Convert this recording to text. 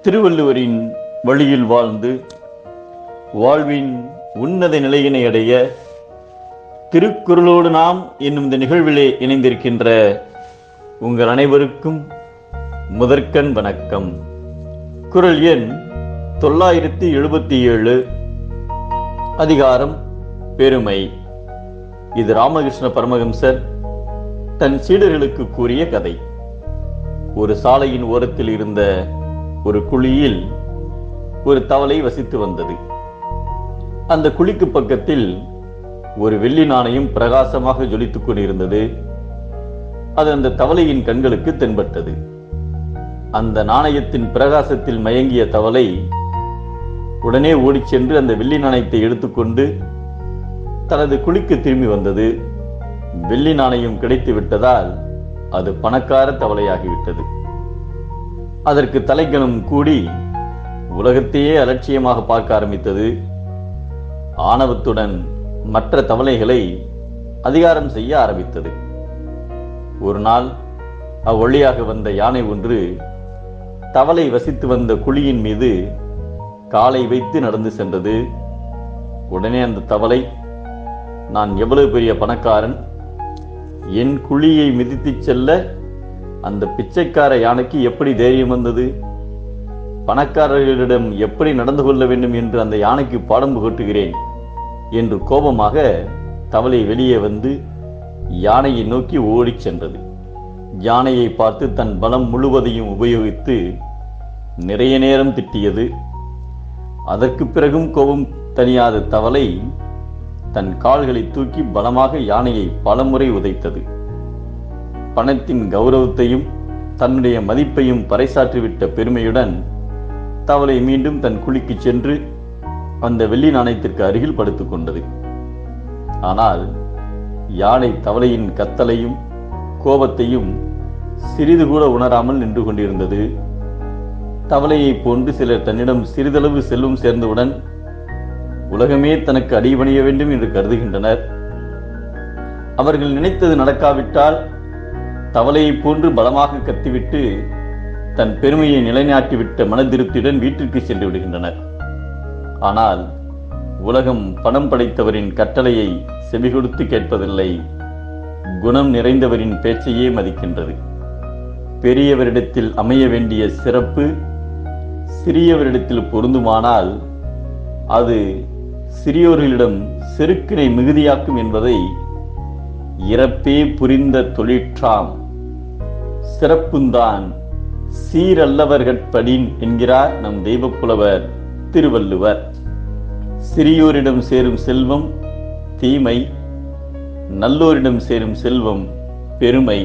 திருவள்ளுவரின் வழியில் வாழ்ந்து வாழ்வின் உன்னத நிலையினை அடைய திருக்குறளோடு நாம் என்னும் இந்த நிகழ்விலே இணைந்திருக்கின்ற உங்கள் அனைவருக்கும் முதற்கண் வணக்கம். குறள் எண் 977, அதிகாரம் பெருமை. இது ராமகிருஷ்ண பரமஹம்சர் தன் சீடர்களுக்கு கூறிய கதை. ஒரு சாலையின் ஓரத்தில் இருந்த ஒரு குழியில் ஒரு தவளை வசித்து வந்தது. அந்த குழிக்கு பக்கத்தில் ஒரு வெள்ளி நாணயம் பிரகாசமாக ஜொலித்துக் கொண்டிருந்தது. அது அந்த தவளையின் கண்களுக்கு தென்பட்டது. அந்த நாணயத்தின் பிரகாசத்தில் மயங்கிய தவளை உடனே ஓடிச் சென்று அந்த வெள்ளி நாணயத்தை எடுத்துக்கொண்டு தனது குழிக்கு திரும்பி வந்தது. வெள்ளி நாணயம் கிடைத்து விட்டதால் அது பணக்கார தவளையாகிவிட்டது. அதற்கு தலைக்கணம் கூடி உலகத்தையே அலட்சியமாக பார்க்க ஆரம்பித்தது. ஆணவத்துடன் மற்ற தவளைகளை அதிகாரம் செய்ய ஆரம்பித்தது. ஒரு நாள் அவ்வழியாக வந்த யானை ஒன்று தவளை வசித்து வந்த குழியின் மீது காலை வைத்து நடந்து சென்றது. உடனே அந்த தவளை, நான் எவ்வளவு பெரிய பணக்காரன், என் குழியை மிதித்து செல்ல அந்த பிச்சைக்கார யானைக்கு எப்படி தைரியம் வந்தது? பணக்காரர்களிடம் எப்படி நடந்து கொள்ள வேண்டும் என்று அந்த யானைக்கு பாடம் புகட்டுகிறேன் என்று கோபமாக தவளை வெளியே வந்து யானையை நோக்கி ஓடிச் சென்றது. யானையை பார்த்து தன் பலம் முழுவதையும் உபயோகித்து நிறைய நேரம் திட்டியது. அதற்கு பிறகும் கோபம் தணியாத தவளை தன் கால்களை தூக்கி பலமாக யானையை பலமுறை உதைத்தது. பணத்தின் கௌரவத்தையும் தன்னுடைய மதிப்பையும் பறைசாற்றிவிட்ட பெருமையுடன் தவளை மீண்டும் தன் குழிக்கு சென்று அந்த வெள்ளி நாணயத்திற்கு அருகில் படுத்துக் கொண்டது. ஆனால் யானை தவளையின் கத்தலையும் கோபத்தையும் சிறிது கூட உணராமல் நின்று கொண்டிருந்தது. தவளையை போன்று சிலர் தன்னிடம் சிறிதளவு செல்வம் சேர்ந்தவுடன் உலகமே தனக்கு அடிபணிய வேண்டும் என்று கருதுகின்றனர். அவர்கள் நினைத்தது நடக்காவிட்டால் தவளையை போன்று பலமாக கத்திவிட்டு தன் பெருமையை நிலைநாட்டிவிட்ட மனதிருப்தியுடன் வீட்டிற்கு சென்று விடுகின்றனர். ஆனால் உலகம் பணம் படைத்தவரின் கட்டளையை செவி கொடுத்து கேட்பதில்லை. குணம் நிறைந்தவரின் பேச்சையே மதிக்கின்றது. பெரியவரிடத்தில் அமைய வேண்டிய சிறப்பு சிறியவரிடத்தில் பொருந்துமானால் அது சிறியோர்களிடம் செருக்கினை மிகுதியாக்கும் என்பதை இறப்பே புரிந்த தொழிற்றாம். சிறப்புந்தான் சீரல்லவர்கட்படின் என்கிறார் நம் தெய்வப்புலவர் திருவள்ளுவர். சிறியோரிடம் சேரும் செல்வம் தீமை, நல்லோரிடம் சேரும் செல்வம் பெருமை.